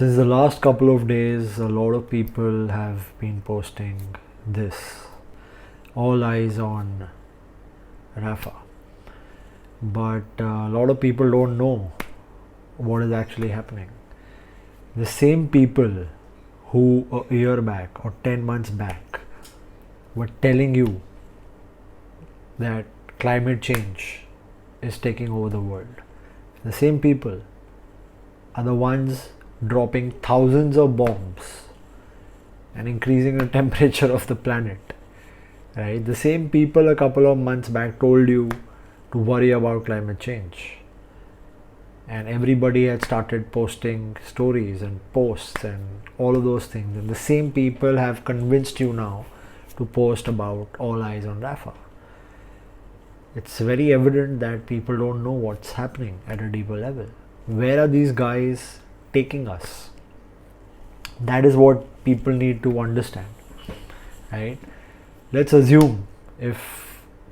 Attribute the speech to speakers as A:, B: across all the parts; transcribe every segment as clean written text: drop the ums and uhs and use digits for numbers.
A: Since the last couple of days, a lot of people have been posting this. All eyes on Rafah. But a lot of people don't know what is actually happening. The same people who a year back or 10 months back were telling you that climate change is taking over the world, the same people are the ones dropping thousands of bombs and increasing the temperature of the planet. Right? The same people a couple of months back told you to worry about climate change. And everybody had started posting stories and posts and all of those things. And the same people have convinced you now to post about all eyes on Rafah. It's very evident that people don't know what's happening at a deeper level. Where are these guys taking us? That is what people need to understand. Right? Let's assume if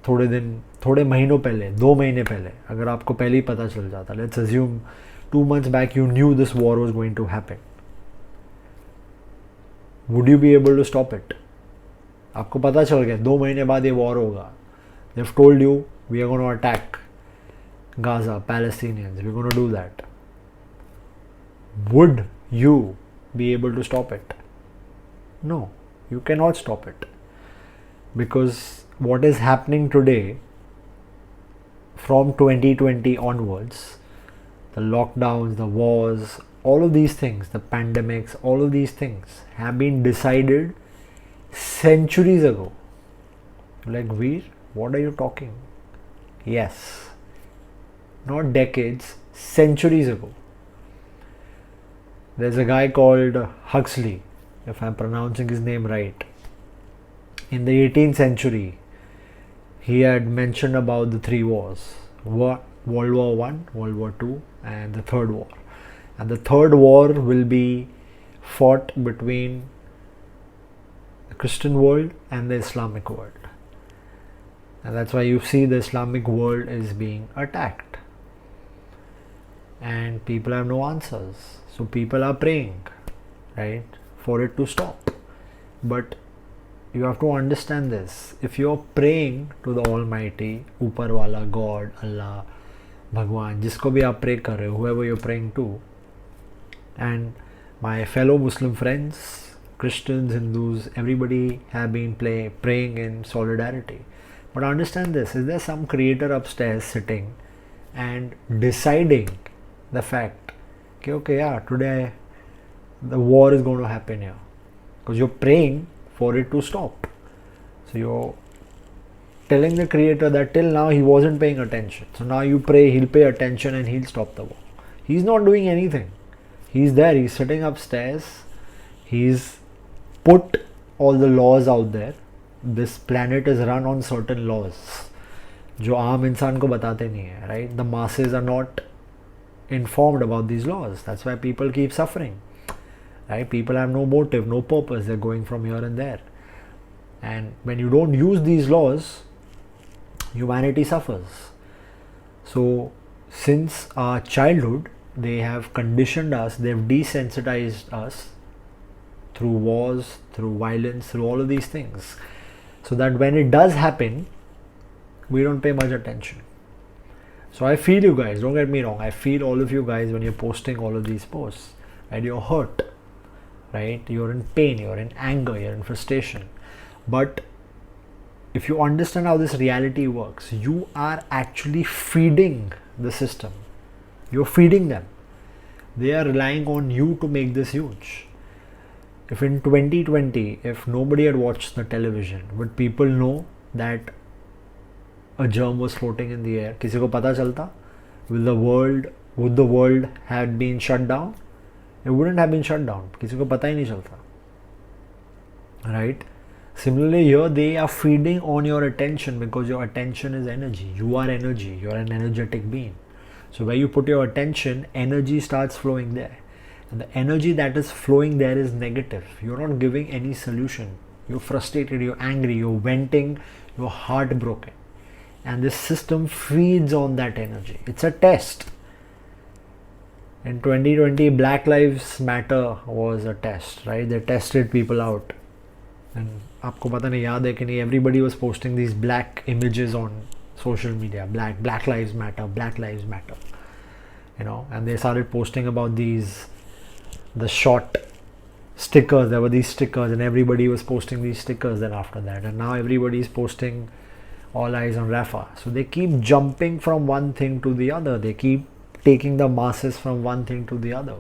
A: थोड़े महीनों पहले 2 महीने पहले अगर आपको पहले ही पता चल जाता, let's assume 2 months back you knew this war was going to happen, would you be able to stop it? आपको पता चल गया 2 महीने बाद ये war होगा. They've told you we are going to attack Gaza, Palestinians, we're going to do that. Would you be able to stop it? No, you cannot stop it. Because what is happening today from 2020 onwards, the lockdowns, the wars, all of these things, the pandemics, all of these things have been decided centuries ago. Like, Veer, what are you talking? Yes, not decades, centuries ago. There's a guy called Huxley, if I'm pronouncing his name right. In the 18th century, he had mentioned about the 3 wars, World War I, World War II, and the Third War. And the Third War will be fought between the Christian world and the Islamic world. And that's why you see the Islamic world is being attacked. And people have no answers. So people are praying, right, for it to stop. But you have to understand this. If you are praying to the Almighty, Upar Wala, God, Allah, Bhagwan, जिसको भी आप pray कर रहे हो, whoever you're praying to, and my fellow Muslim friends, Christians, Hindus, everybody have been praying in solidarity. But understand this, is there some creator upstairs sitting and deciding the fact that, okay, yeah, today the war is going to happen here? Because you're praying for it to stop. So you're telling the creator that till now he wasn't paying attention. So now you pray, he'll pay attention and he'll stop the war. He's not doing anything. He's there, he's sitting upstairs. He's put all the laws out there. This planet is run on certain laws जो आम इंसान को बताते नहीं है, right? The masses are not informed about these laws. That's why people keep suffering. Right? People have no motive, no purpose. They're going from here and there. And when you don't use these laws, humanity suffers. So, since our childhood, they have conditioned us, they've desensitized us through wars, through violence, through all of these things. So that when it does happen, we don't pay much attention. So I feel you guys, don't get me wrong. I feel all of you guys when you're posting all of these posts. Right? You're hurt. Right? You're in pain, you're in anger, you're in frustration. But if you understand how this reality works, you are actually feeding the system. You're feeding them. They are relying on you to make this huge. If in 2020, if nobody had watched the television, would people know that a germ was floating in the air? किसी को पता चलता? Would the world have been shut down? It wouldn't have been shut down. किसी को पता ही नहीं चलता. Right? Similarly here, they are feeding on your attention because your attention is energy. You are energy. You are an energetic being. So where you put your attention, energy starts flowing there. And the energy that is flowing there is negative. You're not giving any solution. You're frustrated, you're angry, you're venting, you're heartbroken. And this system feeds on that energy. It's a test. In 2020, Black Lives Matter was a test, right? They tested people out. And आपको पता नहीं याद है कि नहीं, everybody was posting these black images on social media. Black Lives Matter, Black Lives Matter. You know, and they started posting about the short stickers. There were these stickers, and everybody was posting these stickers then after that. And now everybody is posting all eyes on Rafah. So they keep jumping from one thing to the other. They keep taking the masses from one thing to the other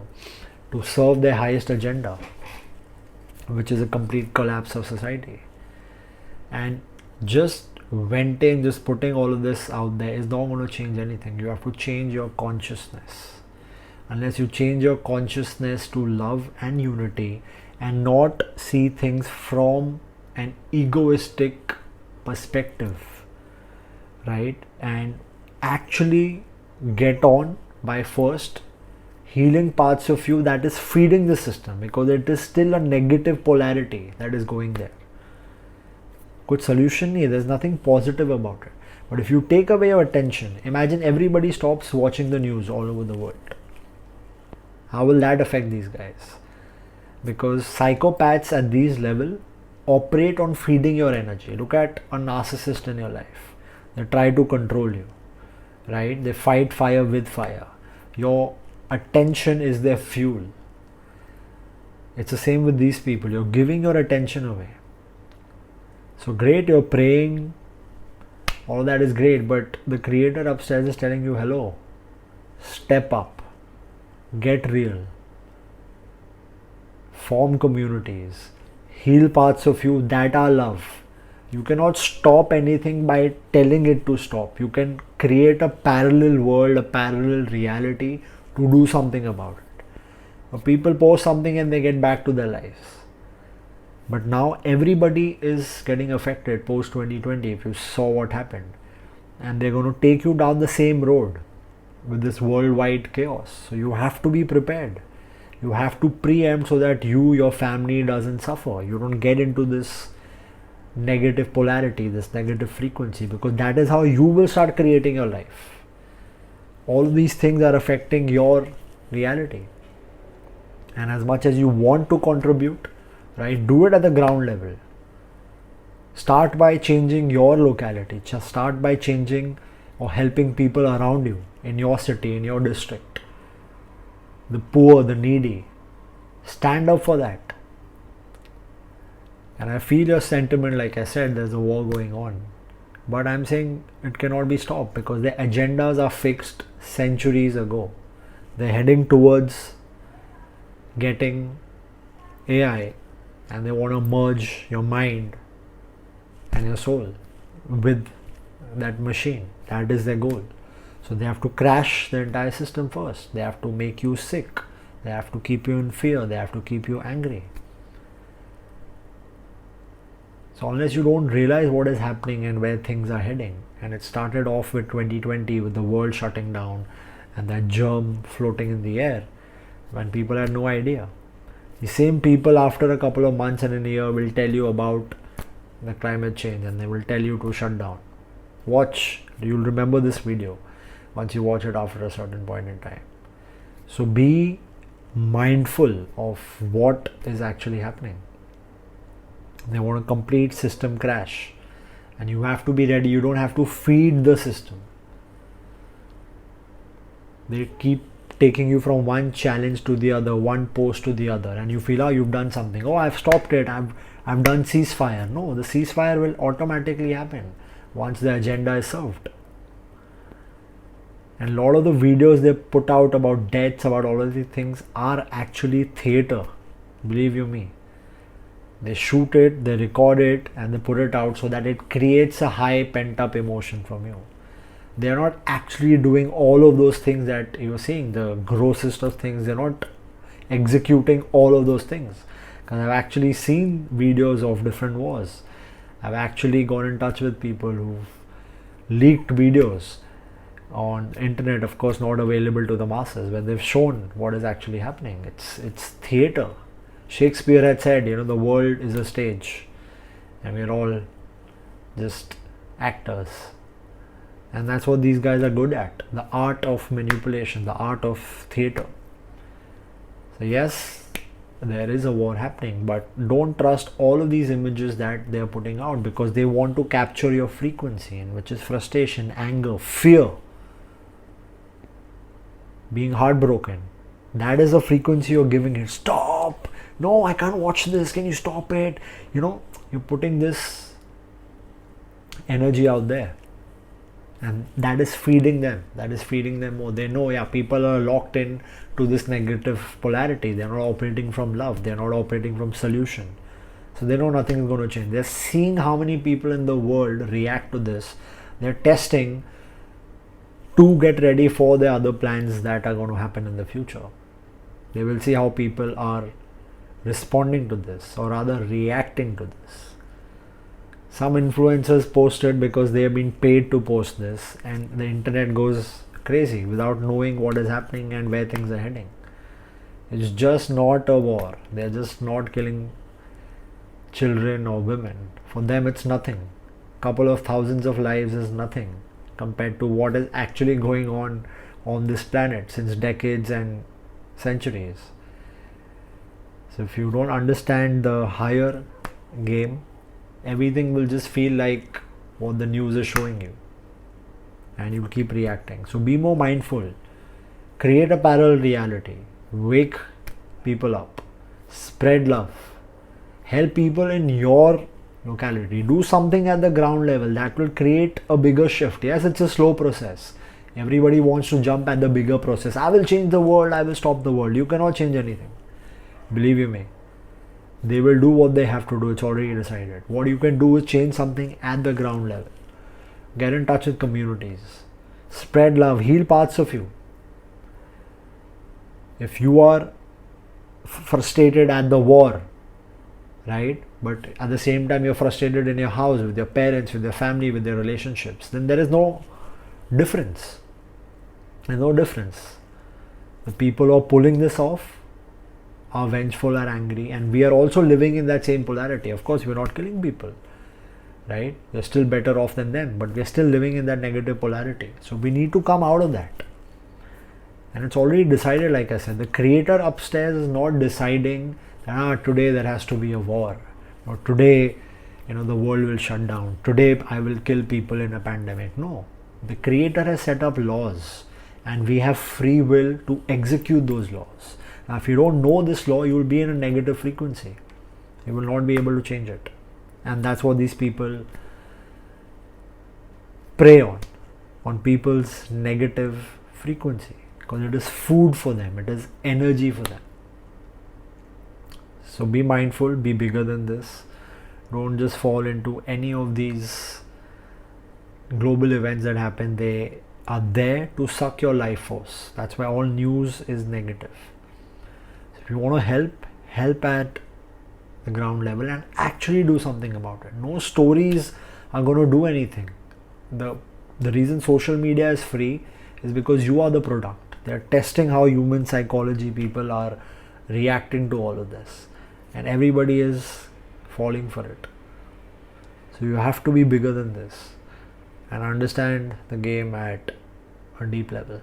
A: to serve their highest agenda, which is a complete collapse of society. And just venting, just putting all of this out there is not going to change anything. You have to change your consciousness. Unless you change your consciousness to love and unity and not see things from an egoistic perspective, right? And actually get on by first healing parts of you that is feeding the system, because it is still a negative polarity that is going there. Good solution nahi, there's nothing positive about it. But if you take away your attention, imagine everybody stops watching the news all over the world. How will that affect these guys? Because psychopaths at these level operate on feeding your energy. Look at a narcissist in your life. They try to control you, right? They fight fire with fire. Your attention is their fuel. It's the same with these people. You're giving your attention away. So great, you're praying, all that is great, but the creator upstairs is telling you, hello, step up, get real, form communities, heal parts of you that are love. You cannot stop anything by telling it to stop. You can create a parallel world, a parallel reality to do something about it. But people post something and they get back to their lives. But now everybody is getting affected post 2020, if you saw what happened. And they're going to take you down the same road with this worldwide chaos. So you have to be prepared. You have to preempt so that you, your family doesn't suffer. You don't get into this negative polarity, this negative frequency, because that is how you will start creating your life. All of these things are affecting your reality. And as much as you want to contribute, right, do it at the ground level. Start by changing your locality. Just start by changing or helping people around you in your city, in your district. The poor, the needy. Stand up for that. And I feel your sentiment, like I said, there's a war going on. But I'm saying it cannot be stopped because their agendas are fixed centuries ago. They're heading towards getting AI, and they want to merge your mind and your soul with that machine. That is their goal. So they have to crash the entire system first. They have to make you sick. They have to keep you in fear. They have to keep you angry. So unless you don't realize what is happening and where things are heading, and it started off with 2020 with the world shutting down and that germ floating in the air when people had no idea. The same people after a couple of months and in a year will tell you about the climate change and they will tell you to shut down. Watch, you'll remember this video once you watch it after a certain point in time. So be mindful of what is actually happening. They want a complete system crash and you have to be ready. You don't have to feed the system. They keep taking you from one challenge to the other, one post to the other, and you feel, oh, you've done something. Oh, I've stopped it. I've done ceasefire. No, the ceasefire will automatically happen once the agenda is served. And a lot of the videos they put out about deaths, about all of these things are actually theater. Believe you me. They shoot it, they record it, and they put it out so that it creates a high pent-up emotion from you. They are not actually doing all of those things that you're seeing, the grossest of things. They're not executing all of those things. Because I've actually seen videos of different wars. I've actually gone in touch with people who've leaked videos on internet, of course not available to the masses, where they've shown what is actually happening. It's theater. Shakespeare had said, the world is a stage and we're all just actors. And that's what these guys are good at. The art of manipulation, the art of theater. So yes, there is a war happening, but don't trust all of these images that they are putting out, because they want to capture your frequency, and which is frustration, anger, fear, being heartbroken. That is the frequency you're giving it. Stop! No, I can't watch this. Can you stop it? You're putting this energy out there, and that is feeding them more. They know, yeah, people are locked in to this negative polarity. They're not operating from love, they're not operating from solution, so they know nothing is going to change. They're seeing how many people in the world react to this. They're testing to get ready for the other plans that are going to happen in the future. They will see how people are responding to this, or rather reacting to this. Some influencers post it because they have been paid to post this, and the internet goes crazy without knowing what is happening and where things are heading. It's just not a war. They're just not killing children or women. For them, it's nothing. Couple of thousands of lives is nothing compared to what is actually going on this planet since decades and centuries. So if you don't understand the higher game, everything will just feel like what the news is showing you, and you'll keep reacting. So be more mindful. Create a parallel reality. Wake people up. Spread love. Help people in your locality. Do something at the ground level that will create a bigger shift. Yes, it's a slow process. Everybody wants to jump at the bigger process. I will change the world. I will stop the world. You cannot change anything. Believe you me. They will do what they have to do. It's already decided. What you can do is change something at the ground level. Get in touch with communities. Spread love. Heal parts of you. If you are frustrated at the war, right, but at the same time you're frustrated in your house, with your parents, with your family, with your relationships, then there is no difference. There's no difference. The people who are pulling this off are vengeful, are angry, and we are also living in that same polarity. Of course, we're not killing people, right? We're still better off than them, but we're still living in that negative polarity. So we need to come out of that. And it's already decided, like I said. The creator upstairs is not deciding that today there has to be a war, or today the world will shut down, today I will kill people in a pandemic. No, the creator has set up laws, and we have free will to execute those laws. Now, if you don't know this law, you will be in a negative frequency. You will not be able to change it. And that's what these people prey on people's negative frequency, because it is food for them, it is energy for them. So be mindful, be bigger than this. Don't just fall into any of these global events that happen. They are there to suck your life force. That's why all news is negative. If you want to help at the ground level and actually do something about it. No stories are going to do anything. The reason social media is free is because you are the product. They're testing how human psychology, people are reacting to all of this, and everybody is falling for it. So you have to be bigger than this and understand the game at a deep level.